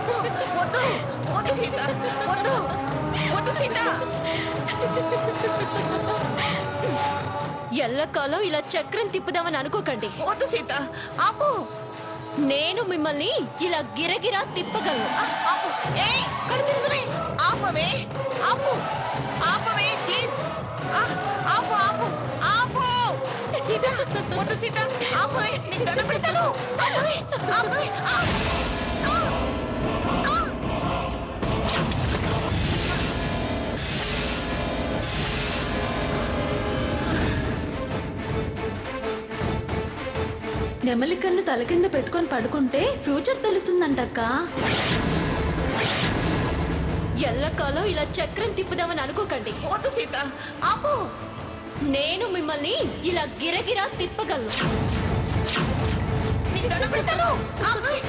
ఆపు వద్దు వద్దు సీత వద్దు వద్దు సీత ఎల్లకాలం ఇలా చక్రం తిప్పుదామని అనుకోకండి. వద్దు సీత ఆపు. నేను మిమ్మల్ని ఇలా గిరగిరా తిప్పగలను. ఆపు ఏయ్ కళ్ళు తిరుగుతున్నాయి. ఆపవే ఆపు ఆపవే ప్లీజ్. ఆపు ఆపు ఆపు సీత వద్దు సీత ఆపవే నీకు దండం పెడతాను. ఆపవే ఆపవే నెమలి కన్ను తల కింద పెట్టుకొని పడుకుంటే ఫ్యూచర్ తెలుస్తుందంటక్క. ఎల్లకాలం ఇలా చక్రం తిప్పుదామని అనుకోకండి. వద్దు సీత ఆపు. నేను మిమ్మల్ని ఇలా గిరగిరా తిప్పగలను. నీకు దండం పెడతాను. ఆపవే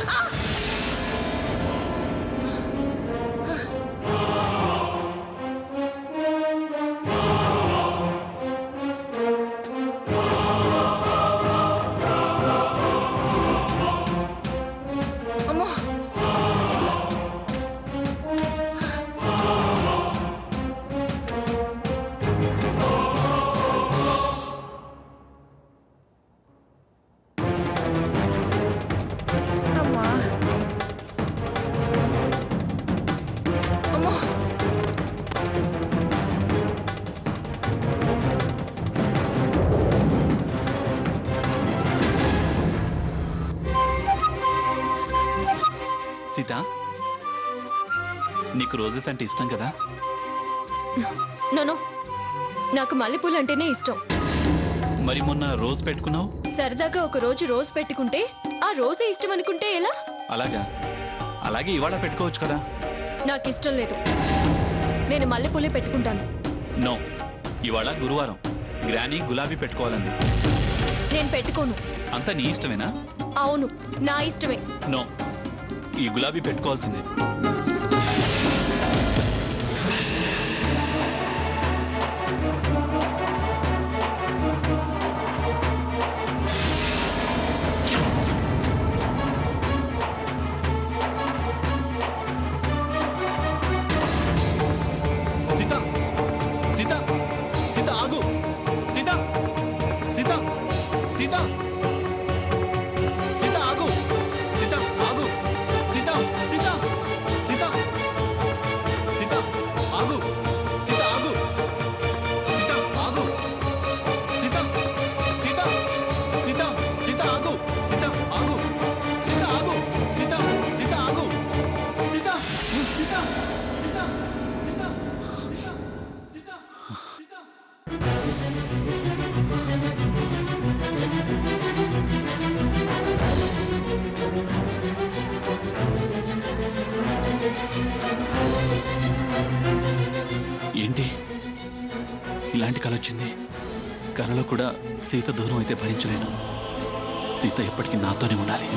సీత, నీకు రోజెస్ అంటే ఇష్టం కదా? నో నాకు మల్లెపూలు అంటేనే ఇష్టం. మరి మొన్న రోజ్ పెట్టుకున్నావు. సరదాగా ఒక రోజు రోజ్ పెట్టుకుంటే ఆ రోజే ఇష్టం అనుకుంటే ఎలా? అలాగా? అలాగే ఇవాళ పెట్టుకోవచ్చు కదా. నాకు ఇష్టం లేదు. నేను మల్లెపూలే పెట్టుకుంటాను. నో, ఇవాళ గురువారం. గ్రానీ గులాబీ పెట్టుకోవాలంది. నేను పెట్టుకోను. అంతా నీ ఇష్టమేనా? అవును, నా ఇష్టమే. నో, ఈ గులాబీ పెట్టుకోవాల్సిందే. సీత సీత సీత ఆగు. సీత సీత సీత సీత ఆగు. సీత ఆగు. సీత సీత సీత సీత ఆగు. సీత ఆగు. సీత ఆగు. సీత సీత సీత సీత ఆగు. సీత ఆగు. సీత ఆగు. సీత సీత ఆగు. సీత సీత సీత సీత సీత సీత. ఏంటి ఇలాంటి కల వచ్చింది? కలలో కూడా సీత దూరం అయితే భరించలేను. సీత ఎప్పటికీ నాతోనే ఉండాలి.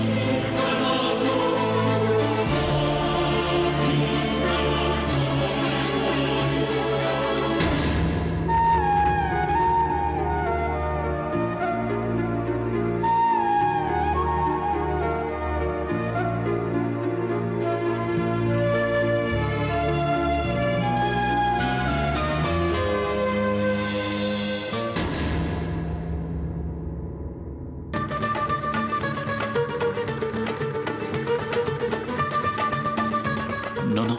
No, no.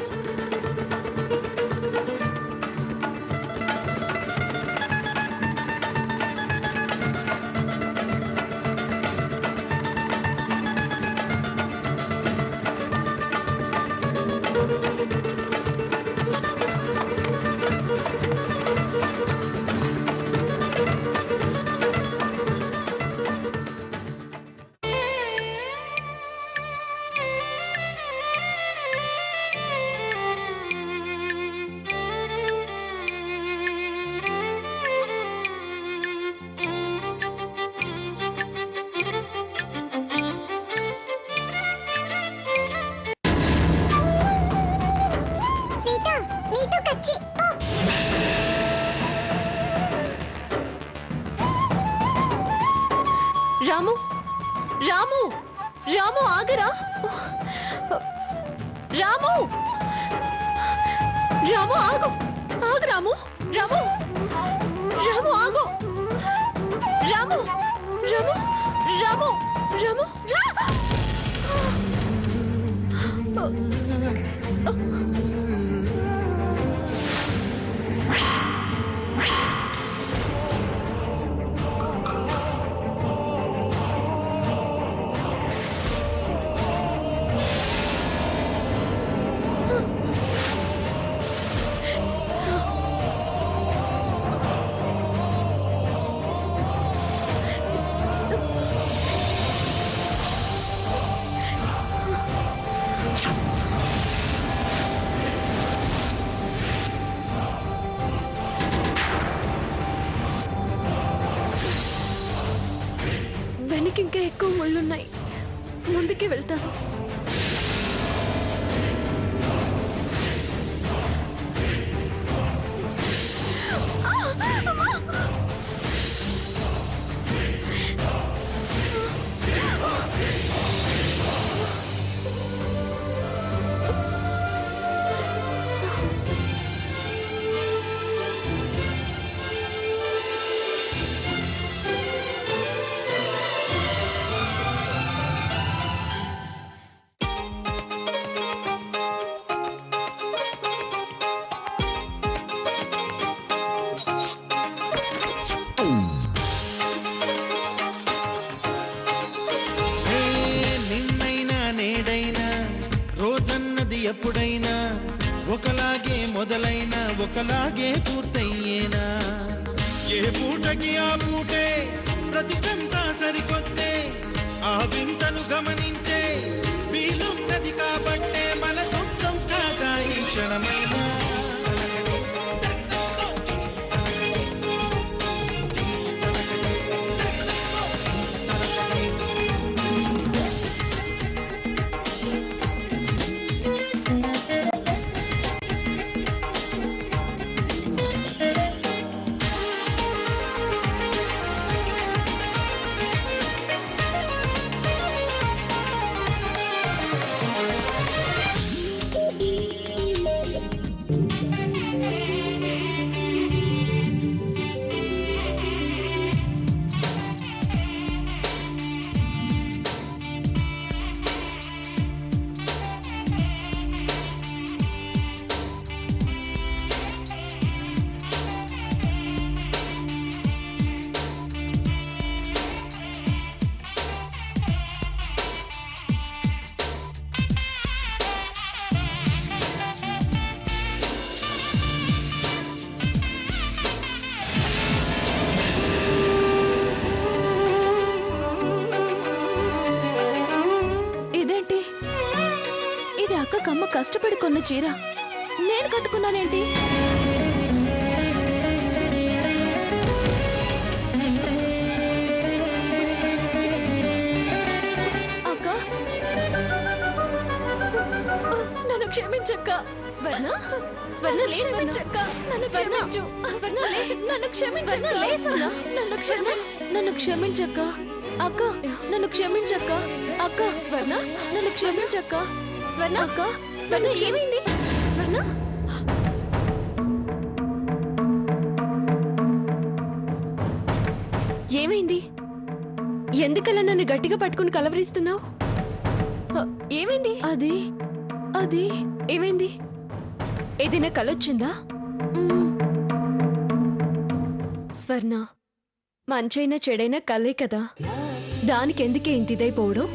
రాము ఆగు ఆగు రాము రాము రాము ఆగు రాము రాము రాము రాము రా వెనక్కి ఇంకా ఎక్కువ ముళ్ళున్నాయి ముందుకే వెళ్తాను ఎప్పుడైనా ఒకలాగే మొదలైనా ఒకలాగే పూర్తయ్యేనా ఏ పూటకి ఆ పూటే బ్రతుకంతా సరికొత్తే ఆ వింతను గమనించే వీలున్నది కాబట్టే మన సొంతం కాగా ఈ క్షణమైనా అమ్మ కష్టపడి కొన్న చీర నేను కట్టుకున్నానేంటి? అక్క నన్ను క్షమించక్క. స్వర్ణ స్వర్ణ లే క్షమించక్క. నన్ను క్షమించు స్వర్ణ లే. నన్ను క్షమించక్క. లే స్వర్ణ నన్ను క్షమించక్క. అక్క నన్ను క్షమించక్క. అక్క స్వర్ణ నన్ను క్షమించక్క. స్వర్ణ అక్క స్వర్ణ ఏమైంది? స్వర్ణ ఏమైంది? ఎందుకలా నన్ను గట్టిగా పట్టుకుని కలవరిస్తున్నావు? ఏమైంది? అది అది ఏమైంది? ఏదైనా కలొచ్చిందా? స్వర్ణ మంచైనా చెడైనా కలే కదా, దానికెందుకే ఇంత ఇదైపోవడం?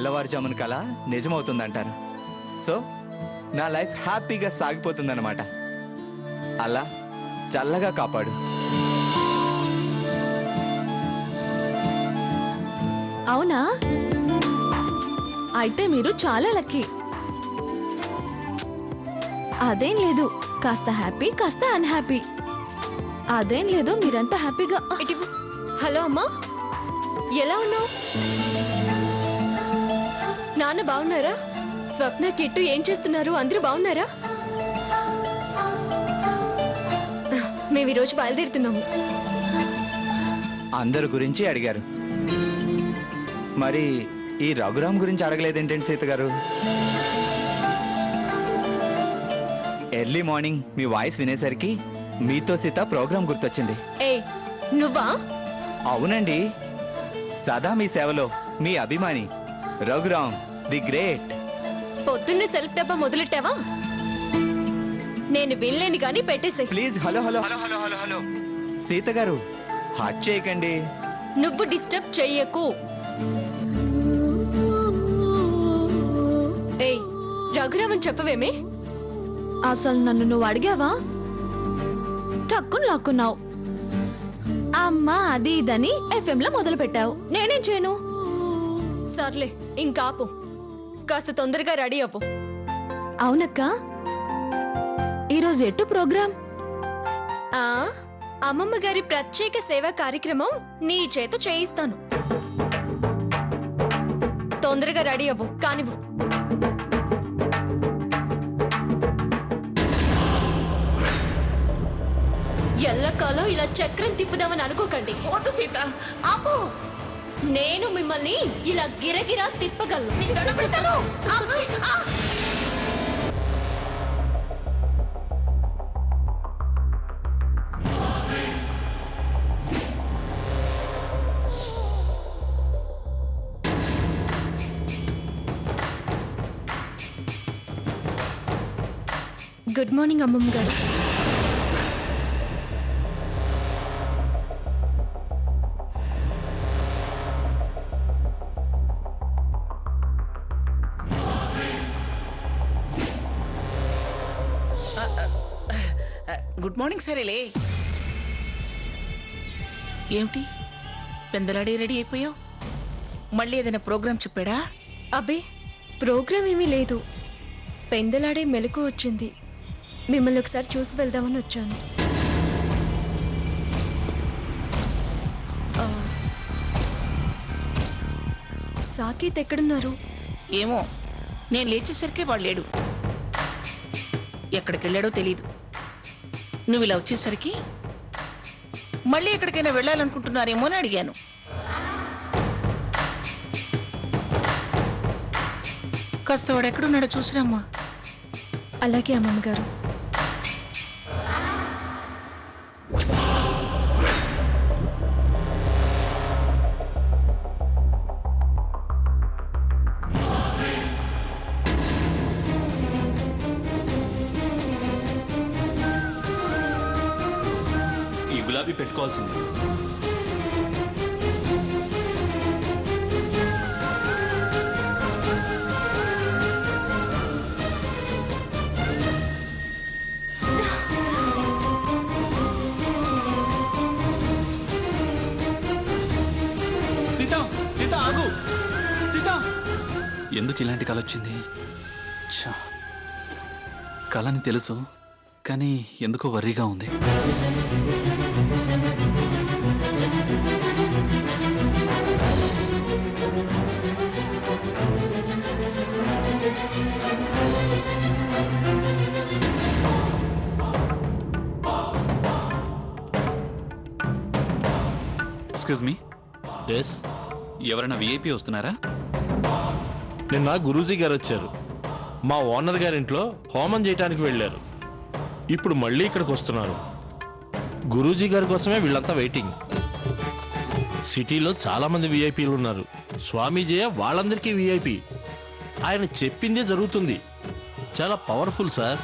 తెల్లవారుజామున కల నిజమవుతుందంటారు. సో నా లైఫ్ హ్యాపీగా సాగిపోతుందన్నమాట. అలా చల్లగా కాపాడు. అవునా? అయితే మీరు చాలా లక్కీ. అదేం లేదు, కాస్త హ్యాపీ కాస్త అన్హ్యాపీ. అదేం లేదు, మీరంతా హ్యాపీగా. హలో అమ్మా, ఎలా ఉన్నావు? నాన్న బాగున్నారా? స్వప్న కిట్టు ఏం చేస్తున్నారు? అందరూ బాగున్నారా? మేము ఈరోజు బయలుదేరుతున్నాము. అందరి గురించి అడిగారు, మరి ఈ రఘురామ్ గురించి అడగలేదేంటండి సీత గారు? ఎర్లీ మార్నింగ్ మీ వాయిస్ వినేసరికి మీతో సీత ప్రోగ్రాం గుర్తొచ్చింది. ఏయ్ నువ్వా? అవునండి, సదా మీ సేవలో మీ అభిమాని రఘురామ్ ది గ్రేట్. పొద్దున్నే సెల్ఫ్ డబ్బా మొదలెట్టావా? నేను వినలేని గానీ పెట్టేసే. Please hello hello hello hello hello hello Seetha గారు, హట్ చేయకండి. నువ్వు డిస్టర్బ్ చెయ్యకు. ఏయ్ రఘురామన్ చెప్పవేమే? అసలు నన్ను నువ్వు అడిగావా? టక్కుని లాక్కున్నావు. అమ్మా అది ఇదని ఎఫ్ఎం లో మొదలు పెట్టావు. నేనేం చేయను? సర్లే ఇంకాపు, కాస్త తొందరగా రెడీ అవ్వు. అవునక్క, ఈరోజు ఎటు ప్రోగ్రాం? అమ్మమ్మ గారి ప్రత్యేక సేవా కార్యక్రమం నీ చేత చేయిస్తాను. తొందరగా రెడీ అవ్వు, కానివ్వు. ఎల్లకాలం ఇలా చక్రం తిప్పుదామని అనుకోకండి. వద్దు సీత, ఆపు. నేను మిమ్మల్ని ఇలా గిరగిరా తిప్పగలను. నీకు దండం పెడతాను. ఆపు. ఆ. గుడ్ మార్నింగ్ అమ్మమ్మ గారు. గుడ్ మార్నింగ్ సరేలే. ఏమిటి పెందలాడి రెడీ అయిపోయావు? మళ్ళీ ఏదైనా ప్రోగ్రాం చెప్పాడా? అబ్బే ప్రోగ్రాం ఏమీ లేదు, పెందలాడే మెలకు వచ్చింది. మిమ్మల్ని ఒకసారి చూసి వెళ్దామని వచ్చాను. సాకేత్ ఎక్కడున్నారు? ఏమో, నేను లేచేసరికి వాడు లేడు. ఎక్కడికి వెళ్ళాడో తెలీదు. నువ్వు ఇలా వచ్చేసరికి మళ్ళీ ఎక్కడికైనా వెళ్ళాలనుకుంటున్నారేమో అని అడిగాను. కాస్త వాడు ఎక్కడున్నాడో చూసిరమ్మా. అలాగే అమ్మమ్మ గారు. ఈ గులాబీ పెట్టుకోవాల్సింది. సీత, సీత ఆగు. సీత, ఎందుకు ఇలాంటి కళ వచ్చింది? కళని తెలుసు, కానీ ఎందుకో వర్రీగా ఉంది. Excuse me. ఎస్, ఎవరైనా విఐపి వస్తున్నారా? నిన్న గురూజీ గారు వచ్చారు. మా ఓనర్ గారింట్లో హోమం చేయడానికి వెళ్ళారు. ఇప్పుడు మళ్ళీ ఇక్కడికి వస్తున్నారు. గురూజీ గారి కోసమే వీళ్ళంతా వెయిటింగ్. సిటీలో చాలా మంది విఐపీలు ఉన్నారు. స్వామీజీ వాళ్ళందరికీ విఐపి. ఆయన చెప్పిందే జరుగుతుంది. చాలా పవర్ఫుల్ సార్.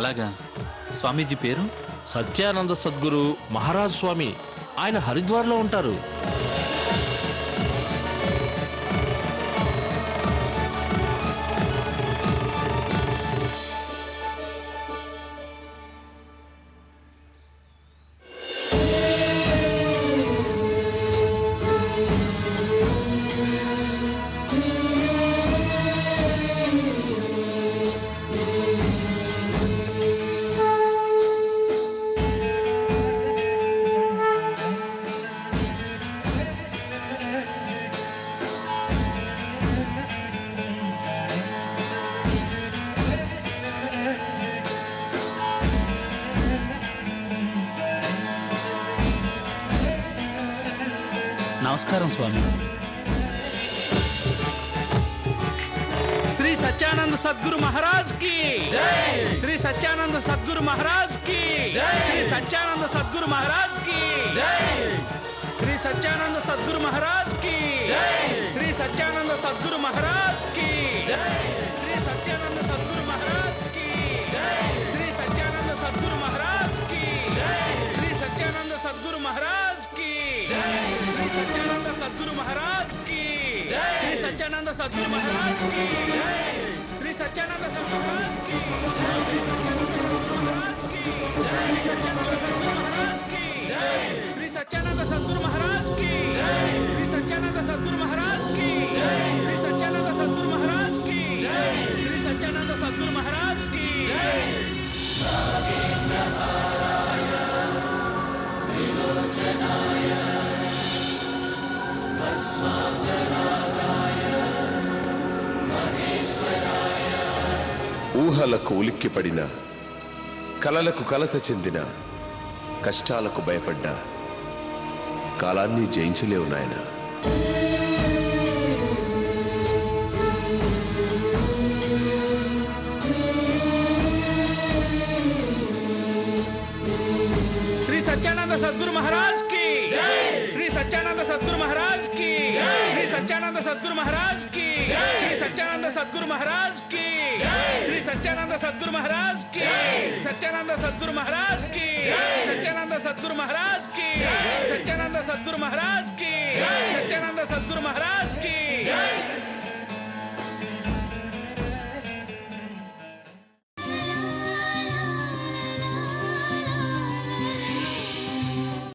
అలాగా. స్వామీజీ పేరు? సత్యానంద సద్గురు మహారాజ్ స్వామి. ఆయన హరిద్వార్లో ఉంటారు. నమస్కారం స్వామి. శ్రీ సత్యానంద సద్గురు మహారాజ్ కి జై. శ్రీ సత్యానంద సద్గురు మహారాజ్ కి జై. శ్రీ సత్యానంద సద్గురు మహారాజ్ కి జై. శ్రీ సత్యానంద సద్గురు మహారాజ్ కి జై. శ్రీ సత్యానంద సద్గురు మహారాజ్ కి జై. శ్రీ సత్యానంద సద్గురు మహారాజ్ కి జై. శ్రీ సత్యానంద సద్గురు మహారాజ్ కి జై. శ్రీ సత్యానంద సద్గురు మహారాజ్ కి జై. శ్రీ సత్యానంద సద్గురు మహారాజ్ కి జై. శ్రీ సత్యానంద సద్గురు మహారాజ్ కి జై. శ్రీ సత్యానంద సద్గురు మహారాజ్ కి జై. శ్రీ సత్యానంద సద్గురు మహారాజ్ కి జై. శ్రీ సత్యానంద సద్గురు మహారాజ్ కి జై. శ్రీ సత్యానంద సద్గురు మహారాజ్ కి జై. శ్రీ సత్యానంద సద్గురు మహారాజ్ కి జై. ఊహలకు ఉలిక్కిపడిన, కలలకు కలత చెందిన, కష్టాలకు భయపడ్డా కాలాన్ని జయించలేవు నాయనా. శ్రీ సత్యానంద సద్గురు మహారాజ్ కి జై. శ్రీ సత్యానంద సద్గురు మహారాజ్ కి జై. శ్రీ సత్యానంద సద్గురు మహారాజ్ కి జై. శ్రీ సత్యానంద సద్గురు మహారాజ్ కి జై. శ్రీ సత్యానంద సద్గురు మహారాజ్ కి జై. సత్యానంద సద్గురు మహారాజ్ కి జై. సత్యానంద సద్గురు మహారాజ్ కి జై. సత్యానంద సద్గురు మహారాజ్ కి జై. సత్యానంద సద్గురు మహారాజ్ కి జై.